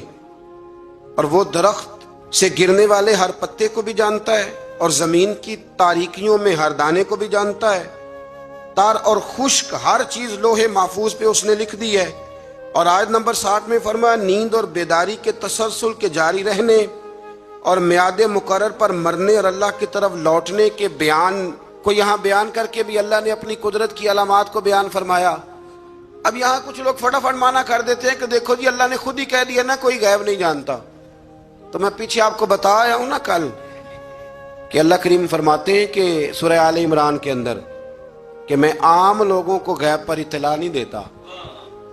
اور وہ درخت سے گرنے والے ہر پتے کو بھی جانتا ہے، اور زمین کی تاریکیوں میں ہر دانے کو بھی جانتا ہے۔ تار اور خشک ہر چیز لوح محفوظ پہ اس نے لکھ دی ہے۔ اور آیت نمبر 60 میں فرمایا نیند اور بیداری کے تسلسل کے جاری رہنے اور میعاد مقرر پر مرنے اور اللہ کی طرف لوٹنے کے بیان کو یہاں بیان کر کے بھی اللہ نے اپنی قدرت کی علامات کو بیان فرمایا۔ اب یہاں کچھ لوگ فٹافٹ مانا کر دیتے ہیں کہ دیکھو جی اللہ نے خود ہی کہہ دیا نا کوئی غیب نہیں جانتا۔ تو میں پیچھے آپ کو بتایا ہوں نا کل کہ اللہ کریم فرماتے ہیں کہ سورہ آل عمران کے اندر کہ میں عام لوگوں کو غیب پر اطلاع نہیں دیتا،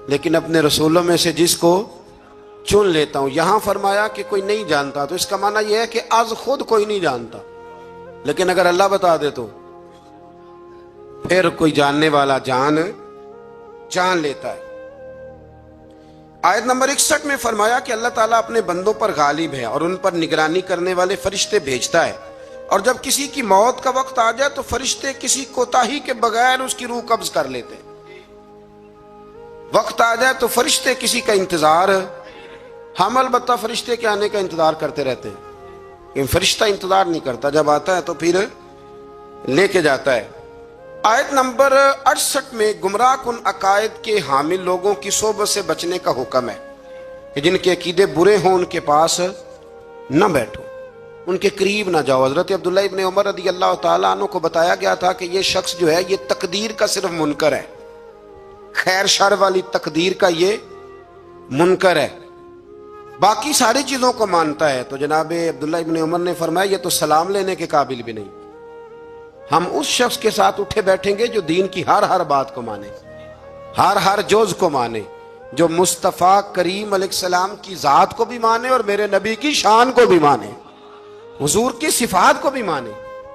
لیکن اپنے رسولوں میں سے جس کو چن لیتا ہوں۔ یہاں فرمایا کہ کوئی نہیں جانتا، تو اس کا معنی یہ ہے کہ از خود کوئی نہیں جانتا، لیکن اگر اللہ بتا دے تو پھر کوئی جاننے والا جان لیتا ہے۔ آیت نمبر 61 میں فرمایا کہ اللہ تعالیٰ اپنے بندوں پر غالب ہے اور ان پر نگرانی کرنے والے فرشتے بھیجتا ہے، اور جب کسی کی موت کا وقت آ جائے تو فرشتے کسی کوتاہی کے بغیر اس کی روح قبض کر لیتے ہیں۔ وقت آ جائے تو فرشتے کسی کا انتظار، ہم البتہ فرشتے کے آنے کا انتظار کرتے رہتے ہیں، لیکن فرشتہ انتظار نہیں کرتا، جب آتا ہے تو پھر لے کے جاتا ہے۔ آیت نمبر 68 میں گمراہ کن عقائد کے حامل لوگوں کی صحبت سے بچنے کا حکم ہے کہ جن کے عقیدے برے ہوں ان کے پاس نہ بیٹھو، ان کے قریب نہ جاؤ۔ حضرت عبداللہ ابن عمر رضی اللہ تعالیٰ عنہ کو بتایا گیا تھا کہ یہ شخص جو ہے یہ تقدیر کا صرف منکر ہے، خیر شر والی تقدیر کا یہ منکر ہے، باقی ساری چیزوں کو مانتا ہے۔ تو جناب عبداللہ ابن عمر نے فرمایا یہ تو سلام لینے کے قابل بھی نہیں۔ ہم اس شخص کے ساتھ اٹھے بیٹھیں گے جو دین کی ہر بات کو مانے، ہر جز کو مانے، جو مصطفیٰ کریم علیہ السلام کی ذات کو بھی مانے اور میرے نبی کی شان کو بھی مانے، حضور کی صفات کو بھی مانے۔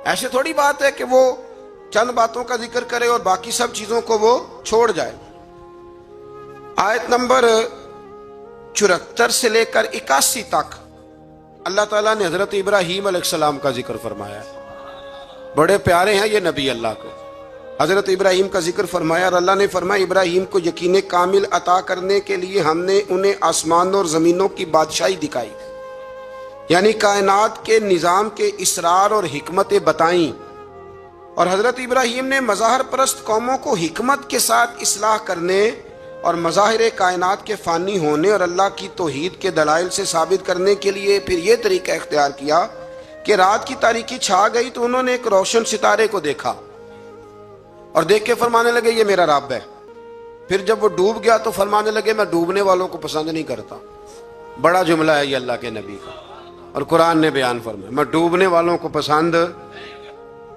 ایسے تھوڑی بات ہے کہ وہ چند باتوں کا ذکر کرے اور باقی سب چیزوں کو وہ چھوڑ جائے۔ آیت نمبر 74 سے لے کر 81 تک اللہ تعالیٰ نے حضرت ابراہیم علیہ السلام کا ذکر فرمایا ہے۔ بڑے پیارے ہیں یہ نبی اللہ کو، حضرت ابراہیم کا ذکر فرمایا، اور اللہ نے فرمایا ابراہیم کو یقین کامل عطا کرنے کے لیے ہم نے انہیں آسمانوں اور زمینوں کی بادشاہی دکھائی، یعنی کائنات کے نظام کے اسرار اور حکمتیں بتائیں، اور حضرت ابراہیم نے مظاہر پرست قوموں کو حکمت کے ساتھ اصلاح کرنے اور مظاہر کائنات کے فانی ہونے اور اللہ کی توحید کے دلائل سے ثابت کرنے کے لیے پھر یہ طریقہ اختیار کیا کہ رات کی تاریکی چھا گئی تو انہوں نے ایک روشن ستارے کو دیکھا اور دیکھ کے فرمانے لگے یہ میرا رب ہے۔ پھر جب وہ ڈوب گیا تو فرمانے لگے میں ڈوبنے والوں کو پسند نہیں کرتا۔ بڑا جملہ ہے یہ اللہ کے نبی کا، اور قرآن نے بیان فرمایا میں ڈوبنے والوں کو پسند،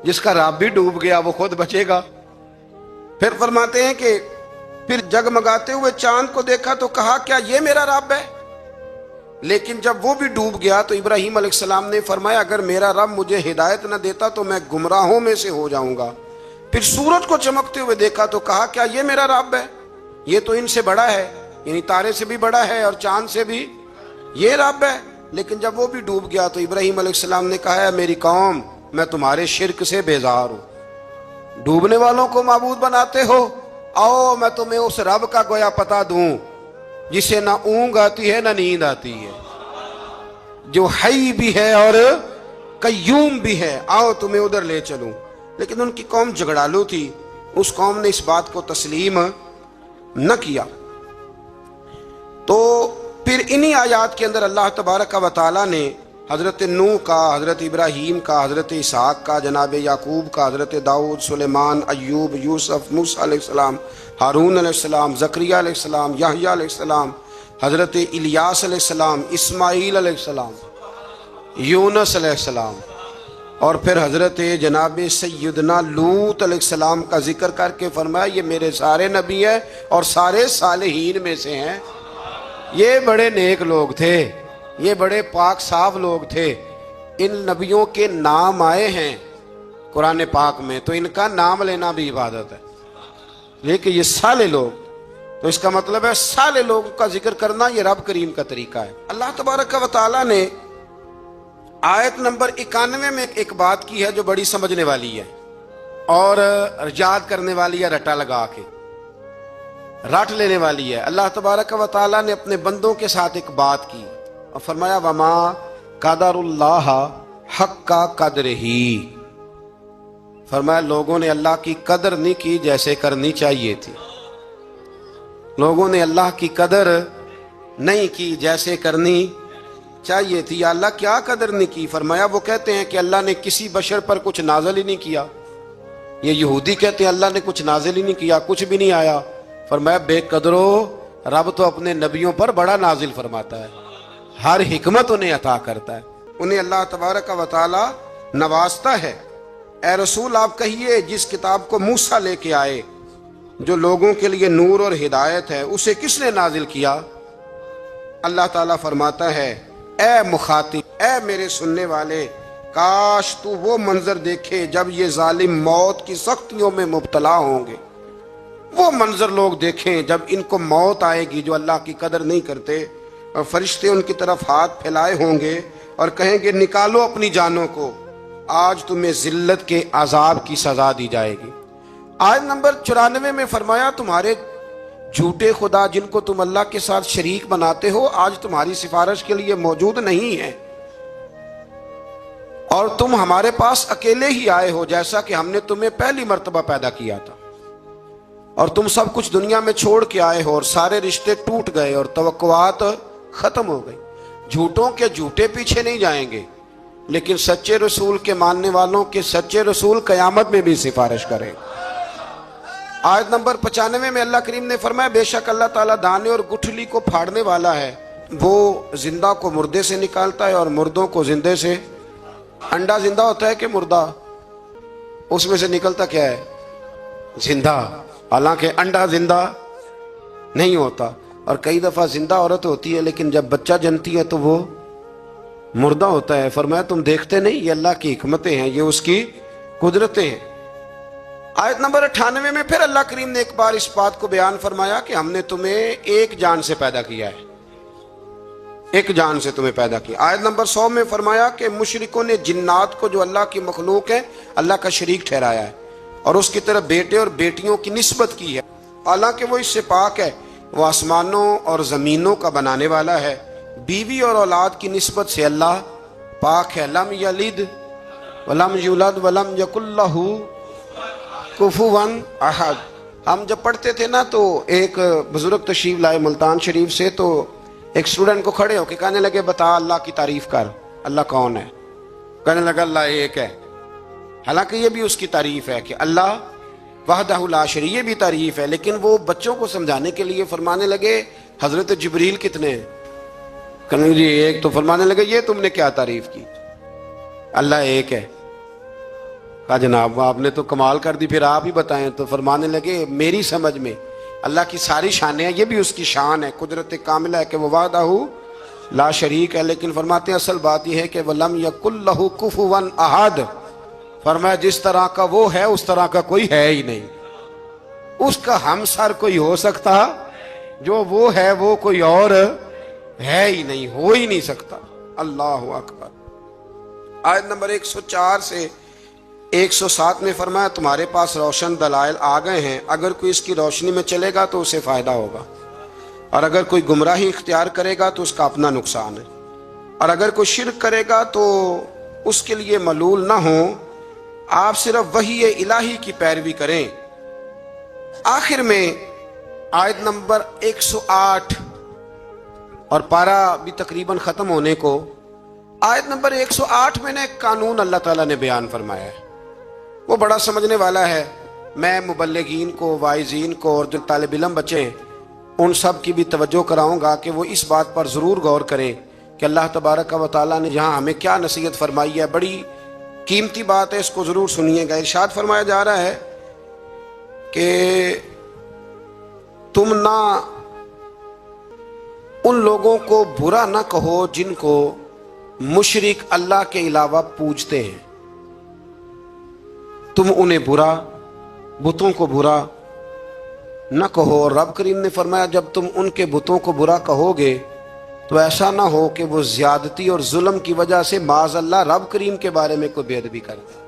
جس کا رب بھی ڈوب گیا وہ خود بچے گا۔ پھر فرماتے ہیں کہ پھر جگمگاتے ہوئے چاند کو دیکھا تو کہا کیا یہ میرا رب ہے؟ لیکن جب وہ بھی ڈوب گیا تو ابراہیم علیہ السلام نے فرمایا اگر میرا رب مجھے ہدایت نہ دیتا تو میں گمراہوں میں سے ہو جاؤں گا۔ پھر سورج کو چمکتے ہوئے دیکھا تو کہا کیا یہ میرا رب ہے؟ یہ تو ان سے بڑا ہے، یعنی تارے سے بھی بڑا ہے اور چاند سے بھی، یہ رب ہے۔ لیکن جب وہ بھی ڈوب گیا تو ابراہیم علیہ السلام نے کہا ہے میری قوم میں تمہارے شرک سے بیزار ہوں، ڈوبنے والوں کو معبود بناتے ہو، آؤ میں تمہیں اس رب کا گویا پتہ دوں جسے نہ اونگ آتی ہے نہ نیند آتی ہے، جو حی بھی ہے اور قیوم بھی ہے، آؤ تمہیں ادھر لے چلوں۔ لیکن ان کی قوم جھگڑالو تھی، اس قوم نے اس بات کو تسلیم نہ کیا۔ تو پھر انہی آیات کے اندر اللہ تبارک و تعالیٰ نے حضرت نوح کا، حضرت ابراہیم کا، حضرت اسحاق کا، جناب یعقوب کا، حضرت داؤد، سلیمان، ایوب، یوسف، موسیٰ علیہ السلام، ہارون علیہ السلام، زکریا علیہ السلام، یحییٰ علیہ السلام، حضرت الیاس علیہ السلام، اسماعیل علیہ السلام، یونس علیہ السلام، اور پھر حضرت جناب سیدنا لوط علیہ السلام کا ذکر کر کے فرمایا یہ میرے سارے نبی ہیں اور سارے صالحین میں سے ہیں۔ یہ بڑے نیک لوگ تھے، یہ بڑے پاک صاف لوگ تھے، ان نبیوں کے نام آئے ہیں قرآن پاک میں تو ان کا نام لینا بھی عبادت ہے، لیکن یہ صالح لوگ، تو اس کا مطلب ہے صالح لوگوں کا ذکر کرنا یہ رب کریم کا طریقہ ہے۔ اللہ تبارک و تعالیٰ نے آیت نمبر 91 میں ایک بات کی ہے جو بڑی سمجھنے والی ہے۔ اور یاد کرنے والی ہے رٹا لگا کے، رٹ لینے والی ہے۔ اللہ تبارک و تعالیٰ نے اپنے بندوں کے ساتھ ایک بات کی اور فرمایا وما قدر اللہ حق کا قدر ہی، فرمایا لوگوں نے اللہ کی قدر نہیں کی جیسے کرنی چاہیے تھی، لوگوں نے اللہ کی قدر نہیں کی جیسے کرنی چاہیے تھی۔ یا اللہ کیا قدر نہیں کی؟ فرمایا وہ کہتے ہیں کہ اللہ نے کسی بشر پر کچھ نازل ہی نہیں کیا۔ یہ یہودی کہتے ہیں اللہ نے کچھ نازل ہی نہیں کیا، کچھ بھی نہیں آیا۔ فرمایا بے قدرو، رب تو اپنے نبیوں پر بڑا نازل فرماتا ہے، ہر حکمت انہیں عطا کرتا ہے، انہیں اللہ تبارک و تعالی نوازتا ہے۔ اے رسول آپ کہیے جس کتاب کو موسیٰ لے کے آئے جو لوگوں کے لیے نور اور ہدایت ہے، اسے کس نے نازل کیا؟ اللہ تعالیٰ فرماتا ہے اے مخاطب، اے میرے سننے والے، کاش تو وہ منظر دیکھے جب یہ ظالم موت کی سختیوں میں مبتلا ہوں گے، وہ منظر لوگ دیکھیں جب ان کو موت آئے گی جو اللہ کی قدر نہیں کرتے، اور فرشتے ان کی طرف ہاتھ پھیلائے ہوں گے اور کہیں گے نکالو اپنی جانوں کو، آج تمہیں ذلت کے عذاب کی سزا دی جائے گی۔ آیت نمبر 94 میں فرمایا تمہارے جھوٹے خدا جن کو تم اللہ کے ساتھ شریک بناتے ہو آج تمہاری سفارش کے لیے موجود نہیں ہیں، اور تم ہمارے پاس اکیلے ہی آئے ہو جیسا کہ ہم نے تمہیں پہلی مرتبہ پیدا کیا تھا، اور تم سب کچھ دنیا میں چھوڑ کے آئے ہو اور سارے رشتے ٹوٹ گئے اور توقعات ختم ہو گئی۔ جھوٹوں کے جھوٹے پیچھے نہیں جائیں گے، لیکن سچے رسول کے ماننے والوں کے سچے رسول قیامت میں بھی سفارش کریں۔ آیت نمبر 95 میں اللہ کریم نے فرمایا بے شک اللہ تعالیٰ دانے اور گٹھلی کو پھاڑنے والا ہے، وہ زندہ کو مردے سے نکالتا ہے اور مردوں کو زندے سے۔ انڈا زندہ ہوتا ہے کہ مردہ؟ اس میں سے نکلتا کیا ہے؟ زندہ، حالانکہ انڈا زندہ نہیں ہوتا، اور کئی دفعہ زندہ عورت ہوتی ہے لیکن جب بچہ جنتی ہے تو وہ مردہ ہوتا ہے۔ فرمایا تم دیکھتے نہیں، یہ اللہ کی حکمتیں ہیں، یہ اس کی قدرتیں ہیں۔ آیت نمبر 98 میں پھر اللہ کریم نے ایک بار اس بات کو بیان فرمایا کہ ہم نے تمہیں ایک جان سے پیدا کیا ہے، ایک جان سے تمہیں پیدا کیا۔ آیت نمبر 100 میں فرمایا کہ مشرکوں نے جنات کو جو اللہ کی مخلوق ہے اللہ کا شریک ٹھہرایا ہے اور اس کی طرف بیٹے اور بیٹیوں کی نسبت کی ہے، حالانکہ وہ اس سے پاک ہے، وہ آسمانوں اور زمینوں کا بنانے والا ہے۔ بیوی اور اولاد کی نسبت سے اللہ پاک ہے۔ لم یلد ولم یولد ولم یکن لہ کفوا احد۔ ہم جب پڑھتے تھے نا تو ایک بزرگ تشریف لائے ملتان شریف سے، تو ایک اسٹوڈنٹ کو کھڑے ہو کے کہنے لگے بتا اللہ کی تعریف کر، اللہ کون ہے؟ کہنے لگا اللہ ایک ہے، حالانکہ یہ بھی اس کی تعریف ہے کہ اللہ وحدہ لا شریک، یہ بھی تعریف ہے، لیکن وہ بچوں کو سمجھانے کے لیے فرمانے لگے حضرت جبریل کتنے ہیں؟ کہنے جی ایک، تو فرمانے لگے یہ تم نے کیا تعریف کی، اللہ ایک ہے۔ کہا جناب آپ نے تو کمال کر دی، پھر آپ ہی بتائیں۔ تو فرمانے لگے میری سمجھ میں اللہ کی ساری شانیں ہیں، یہ بھی اس کی شان ہے، قدرت کاملہ ہے کہ وہ وحدہ لا شریک ہے، لیکن فرماتے ہیں اصل بات یہ ہے کہ وَلَمْ يَكُنْ لَهُ كُفُوًا أَحَدٌ، فرمایا جس طرح کا وہ ہے اس طرح کا کوئی ہے ہی نہیں، اس کا ہمسر کوئی ہو سکتا جو وہ ہے وہ کوئی اور ہے ہی نہیں، ہو ہی نہیں سکتا۔ اللہ اکبر۔ آیت نمبر 104 سے 107 میں فرمایا تمہارے پاس روشن دلائل آ گئے ہیں، اگر کوئی اس کی روشنی میں چلے گا تو اسے فائدہ ہوگا، اور اگر کوئی گمراہی اختیار کرے گا تو اس کا اپنا نقصان ہے، اور اگر کوئی شرک کرے گا تو اس کے لیے ملول نہ ہو، آپ صرف وحی الہی کی پیروی کریں۔ آخر میں آیت نمبر 108 اور پارہ بھی تقریباً ختم ہونے کو، آیت نمبر 108 میں نے ایک قانون اللہ تعالیٰ نے بیان فرمایا ہے، وہ بڑا سمجھنے والا ہے۔ میں مبلغین کو، واعظین کو اور جو طالب علم بچے ہیں ان سب کی بھی توجہ کراؤں گا کہ وہ اس بات پر ضرور غور کریں کہ اللہ تبارک و تعالیٰ نے یہاں ہمیں کیا نصیحت فرمائی ہے، بڑی قیمتی بات ہے، اس کو ضرور سنیے گا۔ ارشاد فرمایا جا رہا ہے کہ تم نہ ان لوگوں کو برا نہ کہو جن کو مشرک اللہ کے علاوہ پوجتے ہیں، تم انہیں برا، بتوں کو برا نہ کہو۔ اور رب کریم نے فرمایا جب تم ان کے بتوں کو برا کہو گے تو ایسا نہ ہو کہ وہ زیادتی اور ظلم کی وجہ سے معاذ اللہ رب کریم کے بارے میں کوئی بے ادبی کر دے۔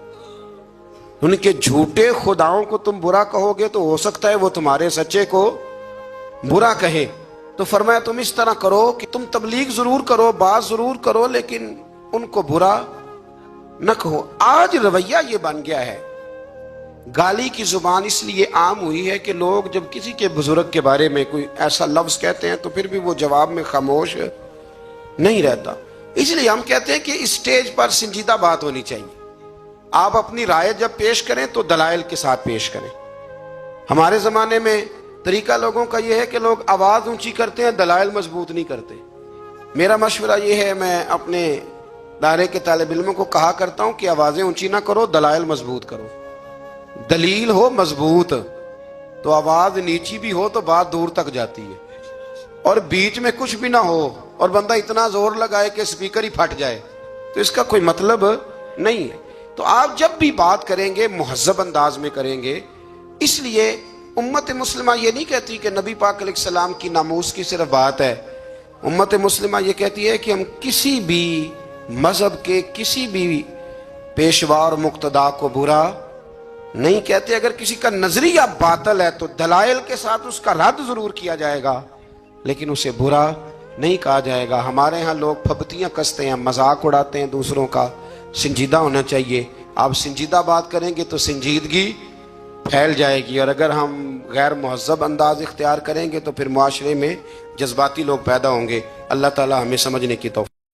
ان کے جھوٹے خداؤں کو تم برا کہو گے تو ہو سکتا ہے وہ تمہارے سچے کو برا کہے. تو فرمایا تم اس طرح کرو کہ تم تبلیغ ضرور کرو، بات ضرور کرو، لیکن ان کو برا نہ کہو. آج رویہ یہ بن گیا ہے. گالی کی زبان اس لیے عام ہوئی ہے کہ لوگ جب کسی کے بزرگ کے بارے میں کوئی ایسا لفظ کہتے ہیں تو پھر بھی وہ جواب میں خاموش نہیں رہتا. اس لیے ہم کہتے ہیں کہ اسٹیج پر سنجیدہ بات ہونی چاہیے. آپ اپنی رائے جب پیش کریں تو دلائل کے ساتھ پیش کریں. ہمارے زمانے میں طریقہ لوگوں کا یہ ہے کہ لوگ آواز اونچی کرتے ہیں، دلائل مضبوط نہیں کرتے. میرا مشورہ یہ ہے، میں اپنے دائرے کے طالب علموں کو کہا کرتا ہوں کہ آوازیں اونچی نہ کرو، دلائل مضبوط کرو. دلیل ہو مضبوط تو آواز نیچی بھی ہو تو بات دور تک جاتی ہے، اور بیچ میں کچھ بھی نہ ہو اور بندہ اتنا زور لگائے کہ اسپیکر ہی پھٹ جائے تو اس کا کوئی مطلب نہیں ہے. تو آپ جب بھی بات کریں گے مہذب انداز میں کریں گے. اس لیے امت مسلمہ یہ نہیں کہتی کہ نبی پاک علیہ السلام کی ناموس کی صرف بات ہے. امت مسلمہ یہ کہتی ہے کہ ہم کسی بھی مذہب کے کسی بھی پیشوا اور مقتدا کو برا نہیں کہتے. اگر کسی کا نظریہ باطل ہے تو دلائل کے ساتھ اس کا رد ضرور کیا جائے گا، لیکن اسے برا نہیں کہا جائے گا. ہمارے ہاں لوگ پھپتیاں کستے ہیں، مذاق اڑاتے ہیں دوسروں کا. سنجیدہ ہونا چاہیے. آپ سنجیدہ بات کریں گے تو سنجیدگی پھیل جائے گی، اور اگر ہم غیر مہذب انداز اختیار کریں گے تو پھر معاشرے میں جذباتی لوگ پیدا ہوں گے. اللہ تعالی ہمیں سمجھنے کی توفیق